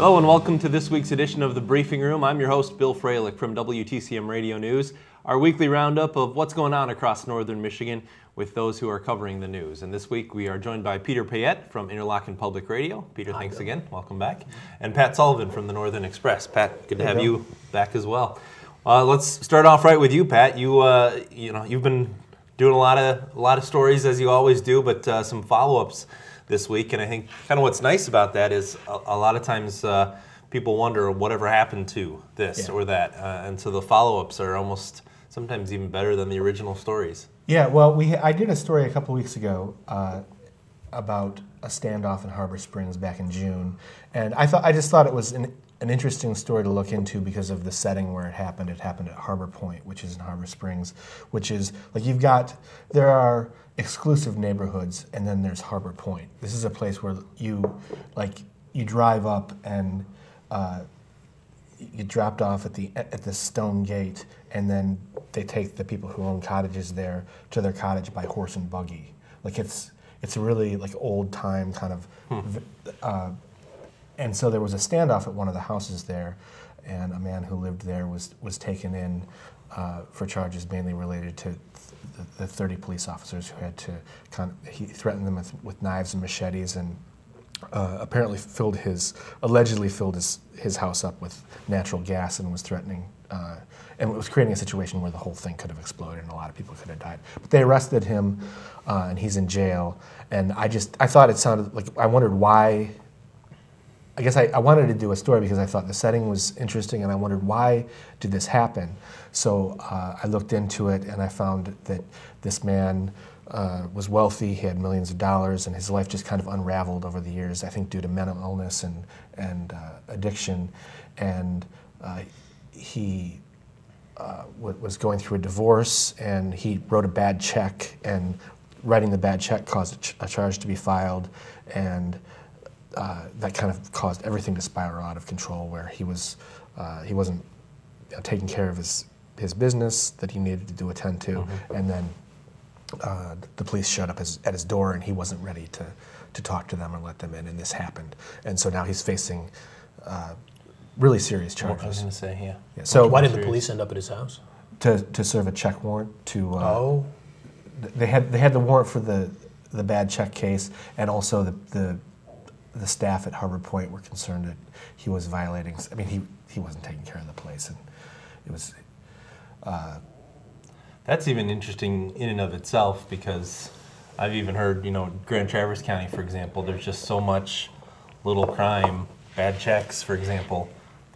Hello and welcome to this week's edition of The Briefing Room. I'm your host, Bill Froehlich from WTCM Radio News, our weekly roundup of what's going on across northern Michigan with those who are covering the news. And this week we are joined by Peter Payette from Interlochen Public Radio. Peter, thanks again. Welcome back. And Pat Sullivan from the Northern Express. Pat, good to have you back as well. Let's start off right with you, Pat. You've been doing a lot of stories as you always do, but some follow-ups this week, and I think kind of what's nice about that is a lot of times people wonder whatever happened to this or that, and so the follow-ups are almost sometimes even better than the original stories. Yeah, well, I did a story a couple weeks ago about a standoff in Harbor Springs back in June, and I just thought it was an interesting story to look into because of the setting where it happened. It happened at Harbor Point, which is in Harbor Springs, which is like there are exclusive neighborhoods, and then there's Harbor Point. This is a place where you drive up and you get dropped off at the stone gate, and then they take the people who own cottages there to their cottage by horse and buggy. Like it's a really like old time kind of. And so there was a standoff at one of the houses there, and a man who lived there was taken in for charges mainly related to the 30 police officers who had to he threatened them with knives and machetes, and apparently allegedly filled his house up with natural gas and was threatening, and it was creating a situation where the whole thing could have exploded and a lot of people could have died. But they arrested him, and he's in jail, and I thought it sounded like, I wondered why. I guess I wanted to do a story because I thought the setting was interesting, and I wondered why did this happen. So I looked into it, and I found that this man was wealthy. He had millions of dollars, and his life just kind of unraveled over the years, I think due to mental illness and addiction. And he was going through a divorce, and he wrote a bad check, and writing the bad check caused a charge to be filed, and that kind of caused everything to spiral out of control, where he wasn't taking care of his business that he needed to attend to, and then the police showed up at his door, and he wasn't ready to talk to them or let them in, and this happened, and so now he's facing really serious charges. I was going to say, yeah. So why did the police end up at his house? To serve a check warrant to. They had the warrant for the bad check case, and also the staff at Harbor Point were concerned that he was violating. I mean, he wasn't taking care of the place, and it was. That's even interesting in and of itself, because I've even heard, Grand Traverse County, for example, there's just so much little crime, bad checks, for example.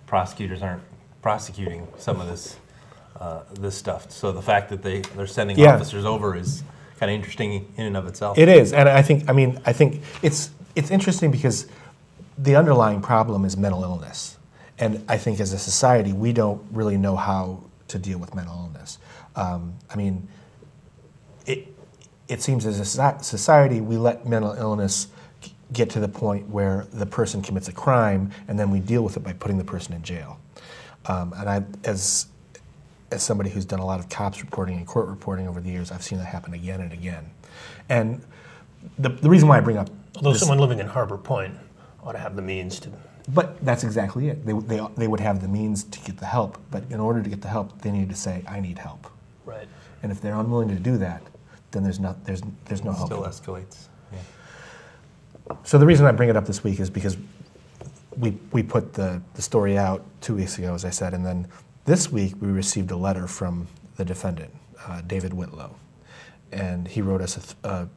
Prosecutors aren't prosecuting some of this stuff. So the fact that they're sending officers over is kind of interesting in and of itself. It is, and I think it's interesting because the underlying problem is mental illness. And I think as a society, we don't really know how to deal with mental illness. It seems as a society, we let mental illness get to the point where the person commits a crime, and then we deal with it by putting the person in jail. And I, as somebody who's done a lot of cops reporting and court reporting over the years, I've seen that happen again and again. And the reason why I bring up Although someone living in Harbor Point ought to have the means to. But that's exactly it. They would have the means to get the help, but in order to get the help, they need to say, "I need help." Right. And if they're unwilling to do that, then there's no help. Still escalates. Yeah. So the reason I bring it up this week is because we put the story out 2 weeks ago, as I said, and then this week we received a letter from the defendant, David Whitlow, and he wrote us a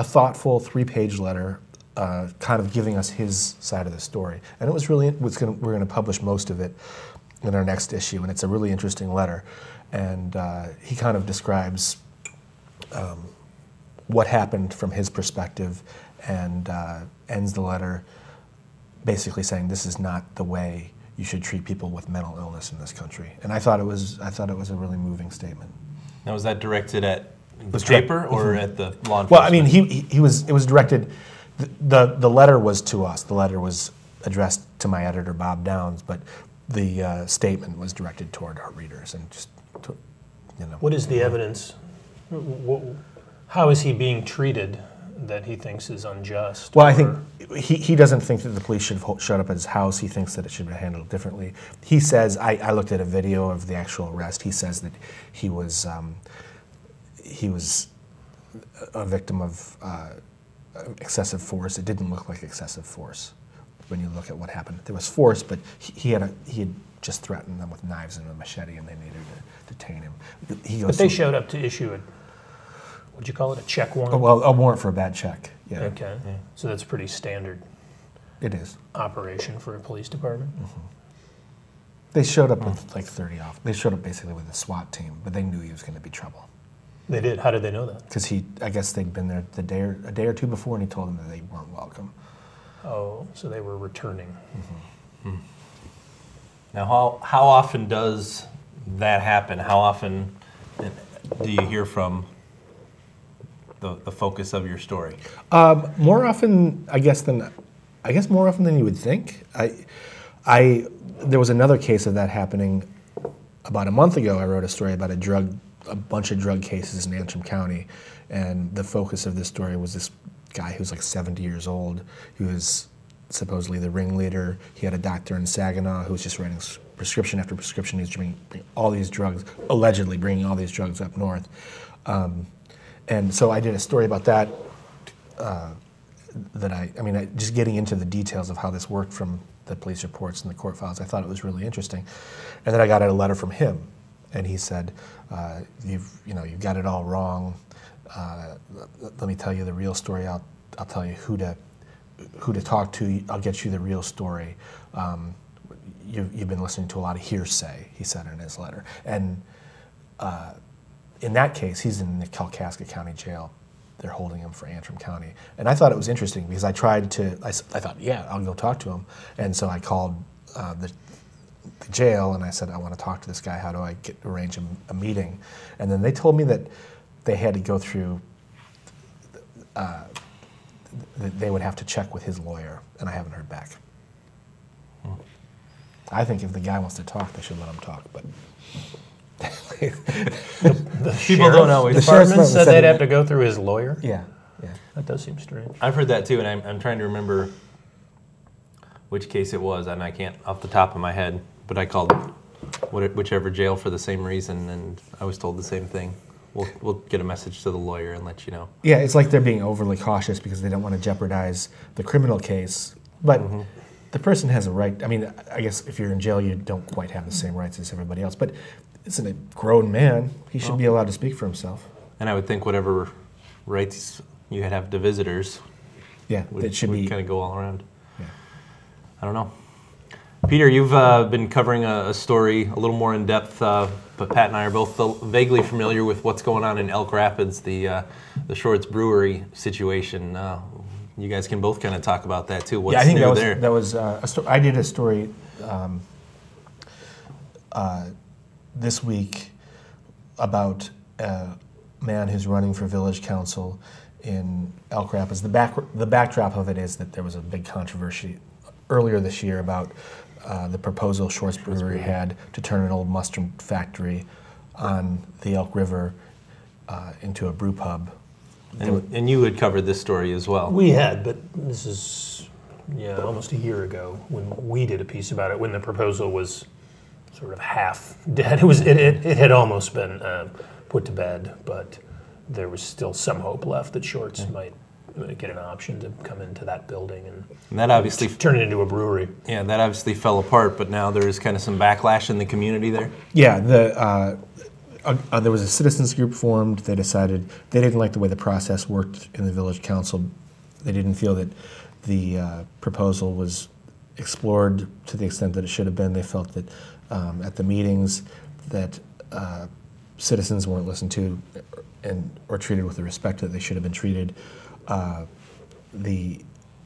thoughtful 3-page letter, kind of giving us his side of the story. And we're going to publish most of it in our next issue, and it's a really interesting letter. And he kind of describes what happened from his perspective, and ends the letter basically saying this is not the way you should treat people with mental illness in this country. And I thought it was a really moving statement. Now, was that directed at the paper or at the law enforcement? Well, I mean, it was directed. The letter was to us. The letter was addressed to my editor, Bob Downs, but the statement was directed toward our readers, and just What is the evidence? How is he being treated that he thinks is unjust? Well, I think he doesn't think that the police should have showed up at his house. He thinks that it should have been handled differently. He says, I looked at a video of the actual arrest. He says that he was a victim of excessive force. It didn't look like excessive force when you look at what happened. There was force, but he had just threatened them with knives and a machete, and they needed to detain him. But they showed up to issue what'd you call it, a check warrant? Well, a warrant for a bad check. Yeah. Okay, so that's pretty standard. It is. Operation for a police department. Mm-hmm. They showed up with like 30 off. They showed up basically with a SWAT team, but they knew he was going to be trouble. They did. How did they know that? Because I guess they'd been there a day or two before, and he told them that they weren't welcome. Oh, so they were returning. Mm-hmm. Now, how often does that happen? How often do you hear from the focus of your story? More often, I guess more often than you would think. There was another case of that happening about a month ago. I wrote a story about a bunch of drug cases in Antrim County, and the focus of this story was this guy who's like 70 years old. He was supposedly the ringleader. He had a doctor in Saginaw who was just writing prescription after prescription. He was bringing all these drugs, allegedly bringing all these drugs up north. And so I did a story about that. Just getting into the details of how this worked from the police reports and the court files, I thought it was really interesting. And then I got a letter from him, and he said, "You've got it all wrong. Let me tell you the real story. I'll tell you who to talk to. I'll get you the real story. You've been listening to a lot of hearsay," he said in his letter. And in that case, he's in the Kalkaska County Jail. They're holding him for Antrim County. And I thought it was interesting because I thought, yeah, I'll go talk to him. And so I called the jail and I said, I want to talk to this guy. How do I arrange a meeting? And then they told me that they had to go through, they would have to check with his lawyer, and I haven't heard back. I think if the guy wants to talk, they should let him talk, but... the people don't always. The department said they'd have to go through his lawyer. Yeah. That does seem strange. I've heard that too, and I'm trying to remember which case it was, and I can't off the top of my head. But I called whichever jail for the same reason, and I was told the same thing. We'll get a message to the lawyer and let you know. Yeah, it's like they're being overly cautious because they don't want to jeopardize the criminal case, but. Mm-hmm. The person has a right. I mean, I guess if you're in jail, you don't quite have the same rights as everybody else. But it's a grown man. He should be allowed to speak for himself. And I would think whatever rights you have to visitors, would kind of go all around. Yeah. I don't know. Peter, you've been covering a story a little more in depth, but Pat and I are both vaguely familiar with what's going on in Elk Rapids, the Shorts Brewery situation. You guys can both kind of talk about that too. What's new there? That was I did a story this week about a man who's running for village council in Elk Rapids. The backdrop of it is that there was a big controversy earlier this year about the proposal Shorts Brewery had to turn an old mustard factory on the Elk River into a brew pub. And you had covered this story as well. We had, but this is almost a year ago when we did a piece about it, when the proposal was sort of half dead. It had almost been put to bed, but there was still some hope left that Shorts might get an option to come into that building and that obviously turn it into a brewery. Yeah, that obviously fell apart, but now there's kind of some backlash in the community there. Yeah, there was a citizens group formed. They decided they didn't like the way the process worked in the village council. They didn't feel that the proposal was explored to the extent that it should have been. They felt that at the meetings that citizens weren't listened to or treated with the respect that they should have been treated.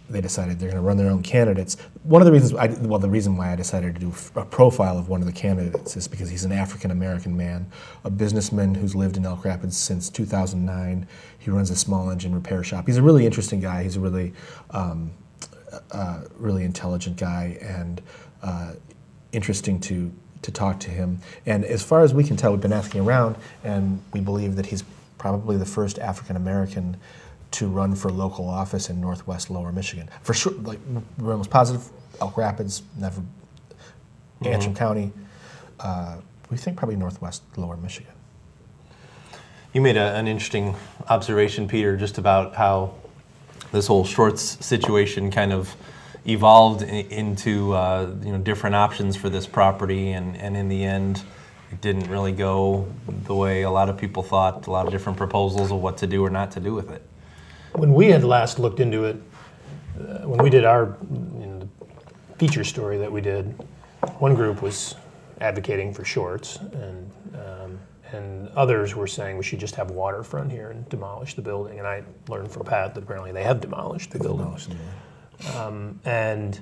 They decided they're going to run their own candidates. One of the reasons, the reason why I decided to do a profile of one of the candidates is because he's an African-American man, a businessman who's lived in Elk Rapids since 2009. He runs a small engine repair shop. He's a really interesting guy. He's a really, really intelligent guy and interesting to talk to him. And as far as we can tell, we've been asking around, and we believe that he's probably the first African-American to run for local office in Northwest Lower Michigan. For sure, like we're almost positive, Elk Rapids, never Antrim County. We think probably Northwest Lower Michigan. You made an interesting observation, Peter, just about how this whole Shorts situation kind of evolved into different options for this property, and in the end, it didn't really go the way a lot of people thought. A lot of different proposals of what to do or not to do with it. When we had last looked into it, when we did our the feature story that we did, one group was advocating for Shorts, and others were saying we should just have waterfront here and demolish the building. And I learned from Pat that apparently they have demolished the building. And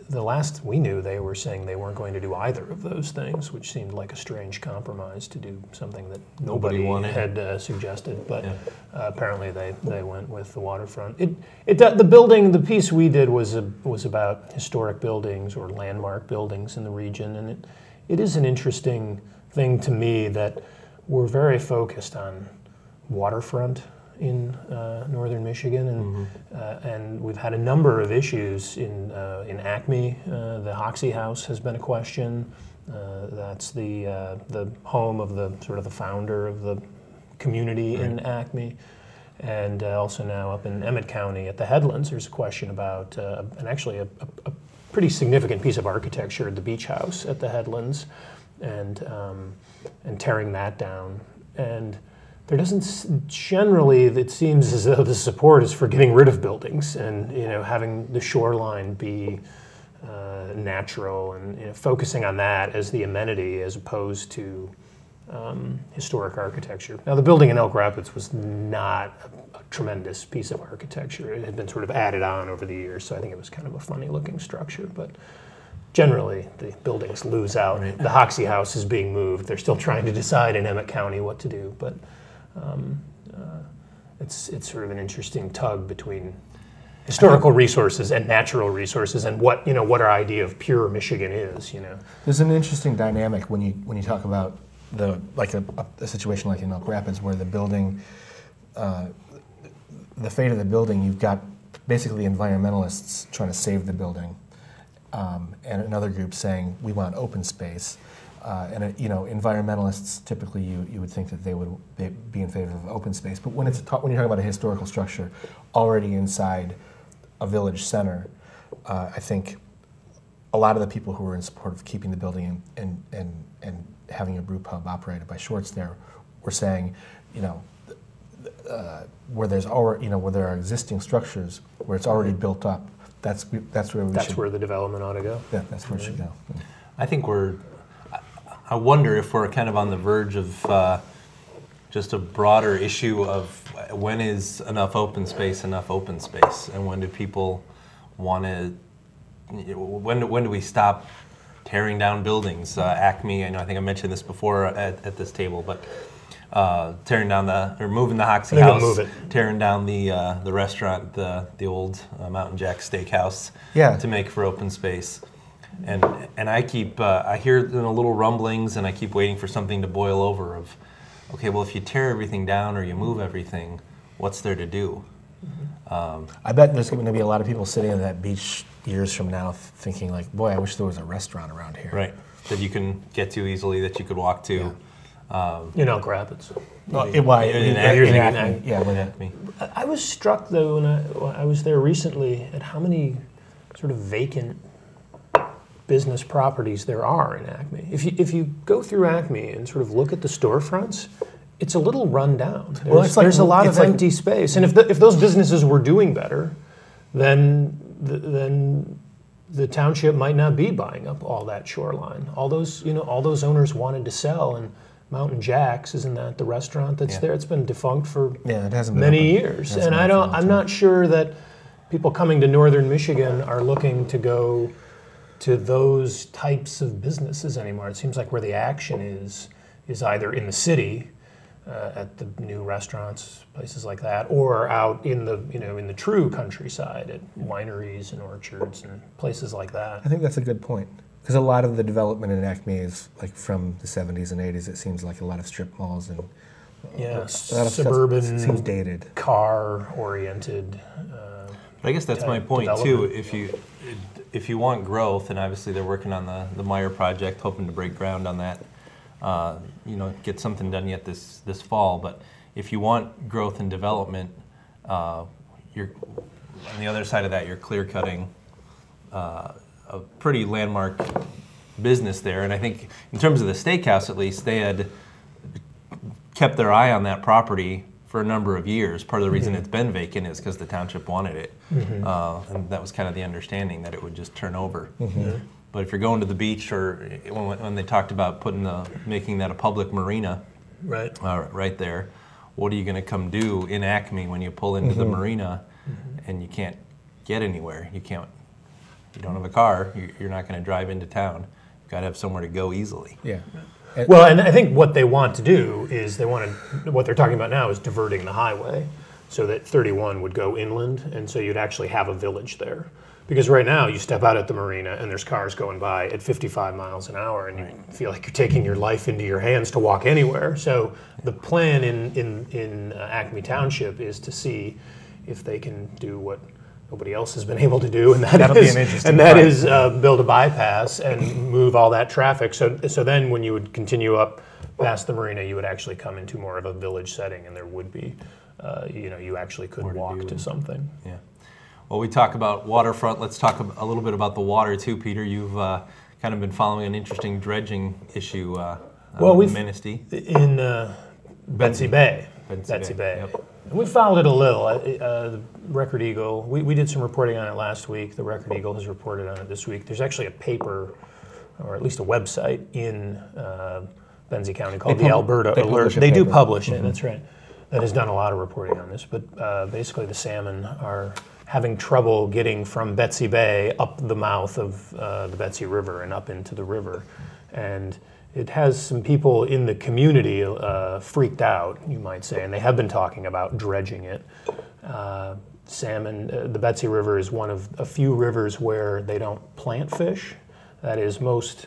the last we knew, they were saying they weren't going to do either of those things, which seemed like a strange compromise to do something that nobody had suggested. But apparently they went with the waterfront. The building, the piece we did was about historic buildings or landmark buildings in the region, and it is an interesting thing to me that we're very focused on waterfront in northern Michigan, and we've had a number of issues in Acme. The Hoxie House has been a question. That's the home of the sort of the founder of the community in Acme, and also now up in Emmett County at the Headlands, there's a question about and actually a pretty significant piece of architecture, the beach house at the Headlands, and tearing that down. And there doesn't generally, it seems as though the support is for getting rid of buildings and having the shoreline be natural, and focusing on that as the amenity as opposed to historic architecture. Now, the building in Elk Rapids was not a tremendous piece of architecture. It had been sort of added on over the years, so I think it was kind of a funny-looking structure. But generally, the buildings lose out. The Hoxie House is being moved. They're still trying to decide in Emmett County what to do, but it's sort of an interesting tug between historical resources and natural resources, and what our idea of pure Michigan is. There's an interesting dynamic when you talk about a situation like in Elk Rapids, where the building, the fate of the building, you've got basically environmentalists trying to save the building, and another group saying we want open space. And environmentalists typically you would think that they would be in favor of open space, but when you're talking about a historical structure already inside a village center, I think a lot of the people who were in support of keeping the building and having a brew pub operated by Shorts there were saying, where there's already where there are existing structures where it's already built up, that's where the development ought to go. Yeah, that's where it should go. I think I wonder if we're kind of on the verge of just a broader issue of when is enough open space, and when do people want to, when do we stop tearing down buildings? Acme, I think I mentioned this before at this table, but moving the Hoxie House, tearing down the restaurant, the old Mountain Jack Steakhouse, to make for open space. And I keep I hear little rumblings, and I keep waiting for something to boil over of, okay, well, if you tear everything down or you move everything, what's there to do? I bet there's going to be a lot of people sitting on that beach years from now thinking like, boy, I wish there was a restaurant around here. Right, that you can get to easily, that you could walk to. In Elk Rapids. In Acme. I was struck, though, when I was there recently, at how many sort of vacant business properties there are in Acme. If you go through Acme and sort of look at the storefronts, it's a little run down. There's a lot of empty space, and if those businesses were doing better, then the township might not be buying up all that shoreline. All those owners wanted to sell, and Mountain Jack's, isn't that the restaurant that's there? It's been defunct for many years, and I'm not sure that people coming to northern Michigan are looking to go to those types of businesses anymore. It seems like where the action is either in the city, at the new restaurants, places like that, or out in the true countryside at wineries and orchards and places like that. I think that's a good point, because a lot of the development in Acme is like from the 70s and 80s. It seems like a lot of strip malls and Yeah, Seems suburban, dated. car-oriented. I guess that's my type point too. development. If you want growth, and obviously they're working on the Meyer project, hoping to break ground on that, get something done yet this fall. But if you want growth and development, you're on the other side of that. You're clear cutting a pretty landmark business there, and I think in terms of the steakhouse, at least they had kept their eye on that property for a number of years. Part of the reason it's been vacant is because the township wanted it, and that was kind of the understanding that it would just turn over. But if you're going to the beach, or when they talked about making that a public marina, right there, what are you going to come do in Acme when you pull into the marina and you can't get anywhere? You don't have a car. You're not going to drive into town. You've got to have somewhere to go easily. Yeah. Well, and I think what they want to do is what they're talking about now is diverting the highway so that 31 would go inland, and so you'd actually have a village there. Because right now you step out at the marina and there's cars going by at 55 miles an hour, and you feel like you're taking your life into your hands to walk anywhere. So the plan in Acme Township is to see if they can do what nobody else has been able to do, and that is build a bypass and move all that traffic. So then when you would continue up past the marina, you would actually come into more of a village setting, and there would be, you actually could walk to something. Yeah. Well, we talk about waterfront. Let's talk a little bit about the water too, Peter. You've kind of been following an interesting dredging issue in Manistee. In Betsie Bay. Betsie Bay. Yep. We followed it a little. The Record Eagle, we did some reporting on it last week. The Record Eagle has reported on it this week. There's actually a paper, or at least a website, in Benzie County called the Alberta Alert. They do publish it, that's right. That has done a lot of reporting on this. But basically the salmon are having trouble getting from Betsie Bay up the mouth of the Betsie River and up into the river. And it has some people in the community freaked out, you might say, and they have been talking about dredging it. Salmon, the Betsie River is one of a few rivers where they don't plant fish. That is, most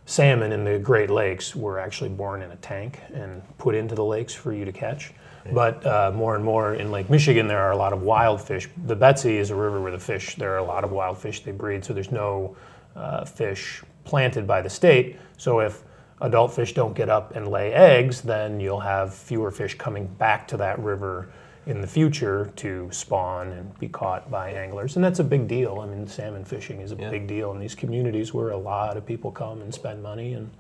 salmon in the Great Lakes were actually born in a tank and put into the lakes for you to catch. But more and more in Lake Michigan, there are a lot of wild fish. The Betsie is a river where there are a lot of wild fish they breed, so there's no fish planted by the state. So if adult fish don't get up and lay eggs, then you'll have fewer fish coming back to that river in the future to spawn and be caught by anglers. And that's a big deal. I mean, salmon fishing is a big deal in these communities where a lot of people come and spend money and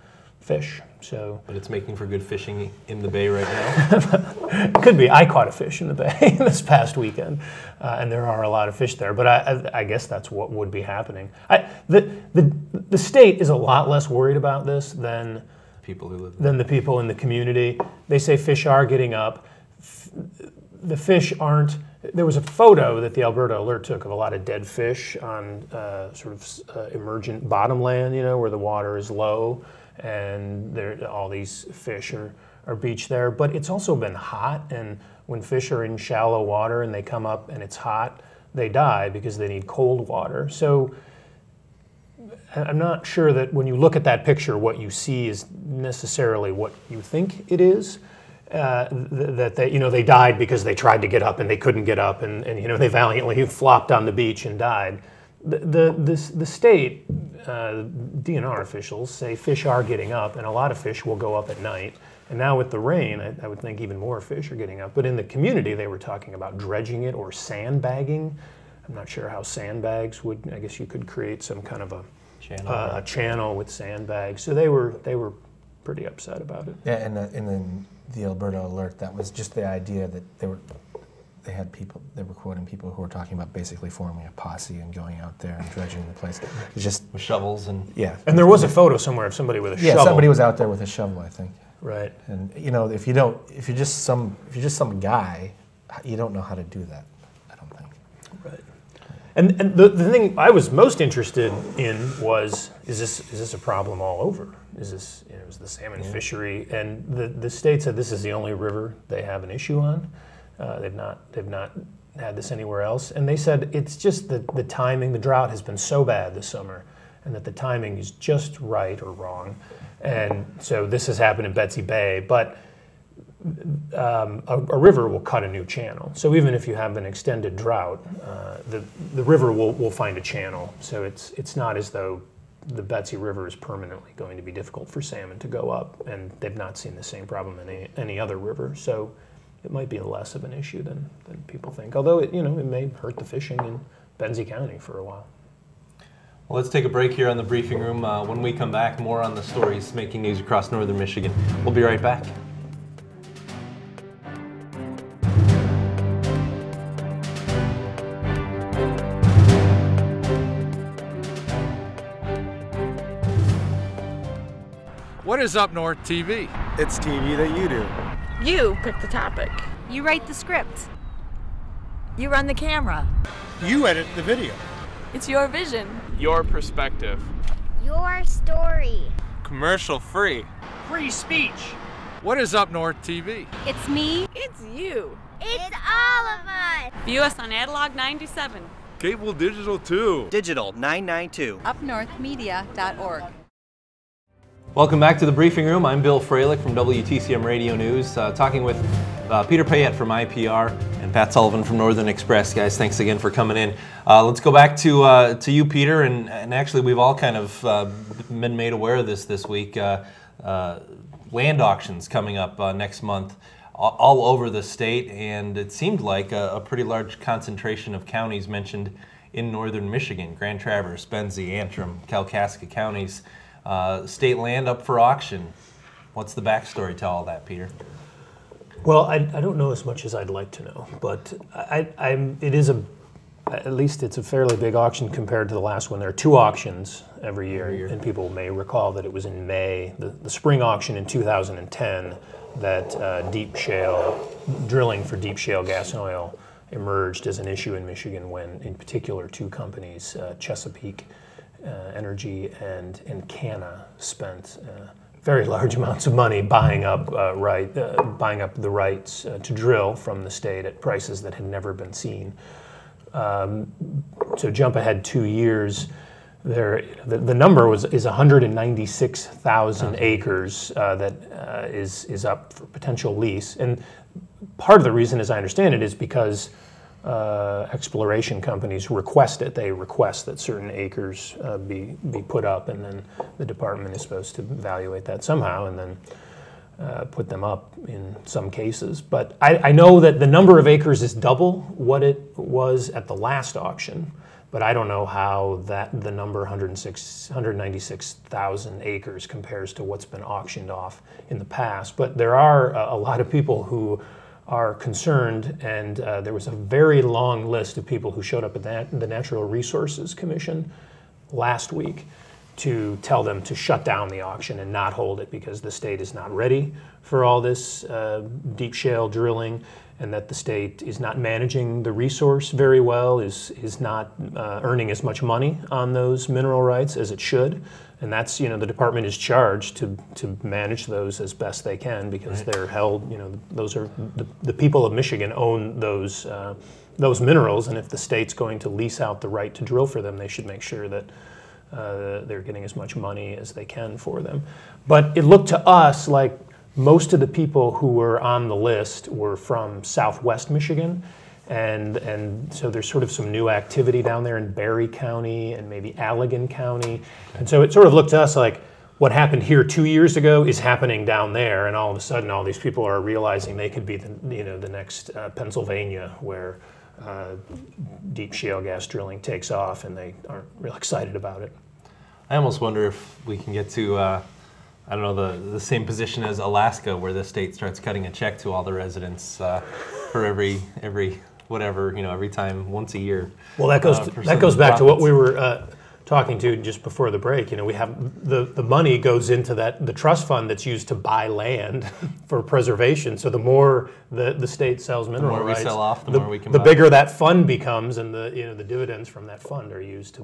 fish. But it's making for good fishing in the bay right now? It could be. I caught a fish in the bay this past weekend, and there are a lot of fish there. But I guess that's what would be happening. The state is a lot less worried about this than people who live than the people in the community. They say fish are getting up. The fish aren't. There was a photo that the Alberta Alert took of a lot of dead fish on emergent bottomland, where the water is low, and all these fish are beached there. But it's also been hot, and when fish are in shallow water and they come up and it's hot, they die because they need cold water. So I'm not sure that when you look at that picture, what you see is necessarily what you think it is. That they died because they tried to get up and they couldn't get up, and they valiantly flopped on the beach and died. The state DNR officials say fish are getting up, and a lot of fish will go up at night. And now with the rain, I would think even more fish are getting up. But in the community, they were talking about dredging it or sandbagging. I'm not sure how sandbags would. I guess you could create some kind of a channel with sandbags. So they were pretty upset about it. Yeah, and in the Alberta Alert, that was just the idea that they were quoting people who were talking about basically forming a posse and going out there and dredging the place. It's just with shovels and And there was a photo somewhere of somebody with a shovel. Yeah, somebody was out there with a shovel, I think. Right. And if you're just some guy, you don't know how to do that, I don't think. Right. And the thing I was most interested in was, is this a problem all over? Is this, is the salmon fishery? And the state said this is the only river they have an issue on. They've not had this anywhere else. And they said it's just the timing. The drought has been so bad this summer, and that the timing is just right or wrong. And so this has happened in Betsie Bay. But a river will cut a new channel. So even if you have an extended drought, the river will find a channel. So it's not as though the Betsie River is permanently going to be difficult for salmon to go up, and they've not seen the same problem in any other river. So it might be less of an issue than people think. Although it may hurt the fishing in Benzie County for a while. Well, let's take a break here on the briefing room. When we come back, more on the stories making news across northern Michigan. We'll be right back. What is Up North TV? It's TV that you do. You pick the topic. You write the script. You run the camera. You edit the video. It's your vision. Your perspective. Your story. Commercial free. Free speech. What is Up North TV? It's me. It's you. It's all of us. View us on Analog 97. Cable digital too. Digital 992. UpNorthMedia.org. Welcome back to the briefing room. I'm Bill Froehlich from WTCM Radio News, talking with Peter Payette from IPR and Pat Sullivan from Northern Express. Guys, thanks again for coming in. Let's go back to you, Peter, and actually we've all kind of been made aware of this week. Land auctions coming up next month all over the state, and it seemed like a pretty large concentration of counties mentioned in northern Michigan: Grand Traverse, Benzie, Antrim, Kalkaska counties. State land up for auction. What's the backstory to all that, Peter? Well, I don't know as much as I'd like to know, but at least it's a fairly big auction compared to the last one. There are two auctions every year. And people may recall that it was in May, the spring auction in 2010, that deep shale, drilling for deep shale gas and oil emerged as an issue in Michigan when, in particular, two companies, Chesapeake Energy and Canna, spent very large amounts of money buying up the rights to drill from the state at prices that had never been seen. So jump ahead 2 years. The number is 196,000 acres that is up for potential lease, and part of the reason, as I understand it, is because exploration companies request it. They request that certain acres be put up, and then the department is supposed to evaluate that somehow and then put them up in some cases. But I know that the number of acres is double what it was at the last auction, but I don't know how the number 196,000 acres compares to what's been auctioned off in the past. But there are a lot of people who are concerned, and there was a very long list of people who showed up at the Natural Resources Commission last week to tell them to shut down the auction and not hold it because the state is not ready for all this deep shale drilling, and that the state is not managing the resource very well, is not earning as much money on those mineral rights as it should. And that's, the department is charged to manage those as best they can because they're held, those are the people of Michigan own those minerals, and if the state's going to lease out the right to drill for them, they should make sure that they're getting as much money as they can for them. But it looked to us like most of the people who were on the list were from Southwest Michigan. And so there's sort of some new activity down there in Berry County and maybe Allegan County. And so it sort of looked to us like what happened here 2 years ago is happening down there, and all of a sudden all these people are realizing they could be the next Pennsylvania, where deep shale gas drilling takes off, and they aren't real excited about it. I almost wonder if we can get to the same position as Alaska, where the state starts cutting a check to all the residents for every whatever, every time, once a year. Well, that goes back to what we were talking to just before the break. We have the money goes into the trust fund that's used to buy land for preservation. So the more the state sells mineral rights, we sell off, the more we can the buy. Bigger that fund becomes, and the dividends from that fund are used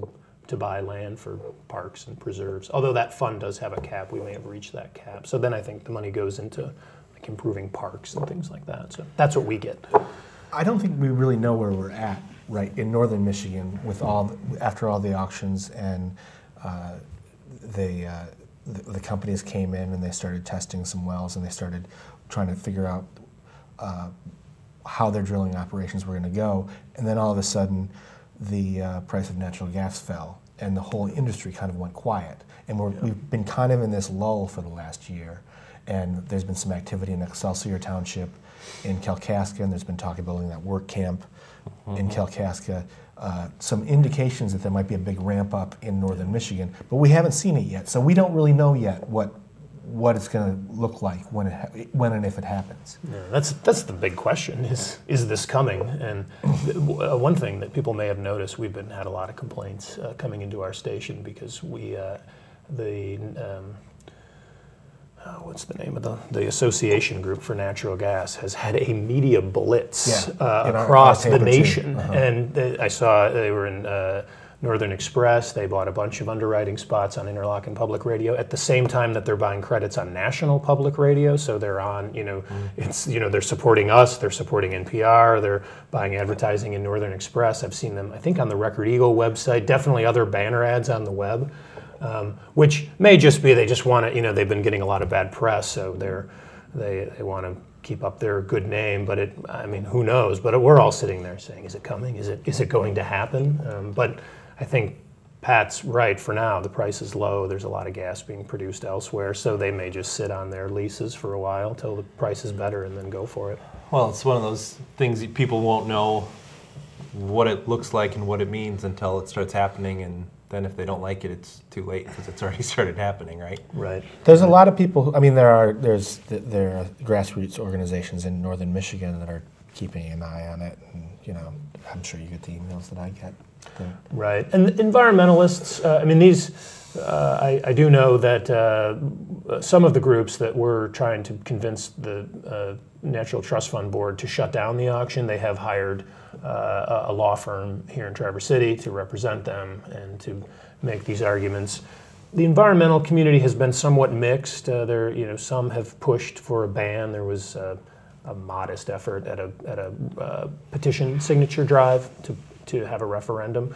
to buy land for parks and preserves. Although that fund does have a cap, we may have reached that cap. So then I think the money goes into like improving parks and things like that. So that's what we get. I don't think we really know where we're at right in northern Michigan with after all the auctions, and the companies came in and they started testing some wells and they started trying to figure out how their drilling operations were going to go. And then all of a sudden, the price of natural gas fell, and the whole industry kind of went quiet. And we've been kind of in this lull for the last year. And there's been some activity in Excelsior Township, in Kalkaska, and there's been talk of building that work camp in Kalkaska. Some indications that there might be a big ramp up in northern Michigan, but we haven't seen it yet. So we don't really know yet what it's going to look like when and if it happens. Yeah, that's the big question: is this coming? And one thing that people may have noticed, we've had a lot of complaints coming into our station because what's the name of the Association Group for Natural Gas has had a media blitz across the nation. And I saw they were in Northern Express. They bought a bunch of underwriting spots on Interlochen Public Radio at the same time that they're buying credits on National Public Radio. So they're on, they're supporting us, they're supporting NPR, they're buying advertising in Northern Express. I've seen them, I think, on the Record Eagle website, definitely other banner ads on the web. Which may just be they just want to, they've been getting a lot of bad press, so they want to keep up their good name. But who knows? But we're all sitting there saying, is it coming? Is it going to happen? But I think Pat's right. For now, the price is low. There's a lot of gas being produced elsewhere, so they may just sit on their leases for a while till the price is better and then go for it. Well, it's one of those things that people won't know what it looks like and what it means until it starts happening, and then if they don't like it, it's too late because it's already started happening, right? Right. There's a lot of people. There are grassroots organizations in northern Michigan that are keeping an eye on it, and I'm sure you get the emails that I get. Right, and environmentalists. I do know that some of the groups that were trying to convince the Natural Trust Fund Board to shut down the auction, they have hired a law firm here in Traverse City to represent them and to make these arguments. The environmental community has been somewhat mixed. Some have pushed for a ban. There was a modest effort at a petition signature drive to have a referendum.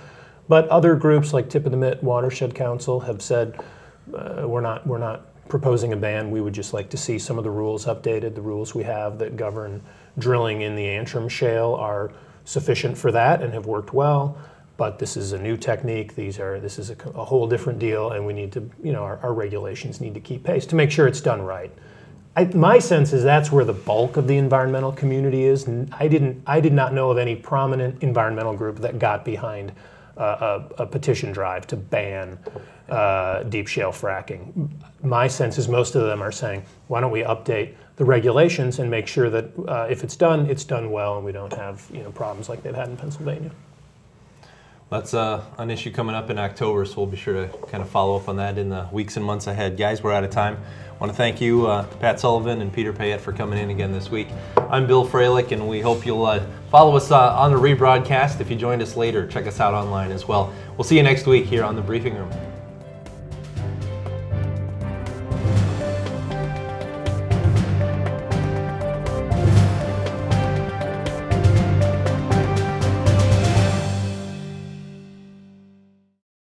But other groups like Tip of the Mitt Watershed Council have said we're not proposing a ban. We would just like to see some of the rules updated. The rules we have that govern drilling in the Antrim Shale are sufficient for that and have worked well. But this is a new technique. This is a whole different deal, and we need to, our regulations need to keep pace to make sure it's done right. My sense is that's where the bulk of the environmental community is. I did not know of any prominent environmental group that got behind a petition drive to ban deep shale fracking. My sense is most of them are saying, why don't we update the regulations and make sure that if it's done well, and we don't have problems like they've had in Pennsylvania. That's an issue coming up in October, so we'll be sure to kind of follow up on that in the weeks and months ahead. Guys, we're out of time. I want to thank you, Pat Sullivan and Peter Payette, for coming in again this week. I'm Bill Froehlich, and we hope you'll follow us on the rebroadcast. If you joined us later, check us out online as well. We'll see you next week here on The Briefing Room.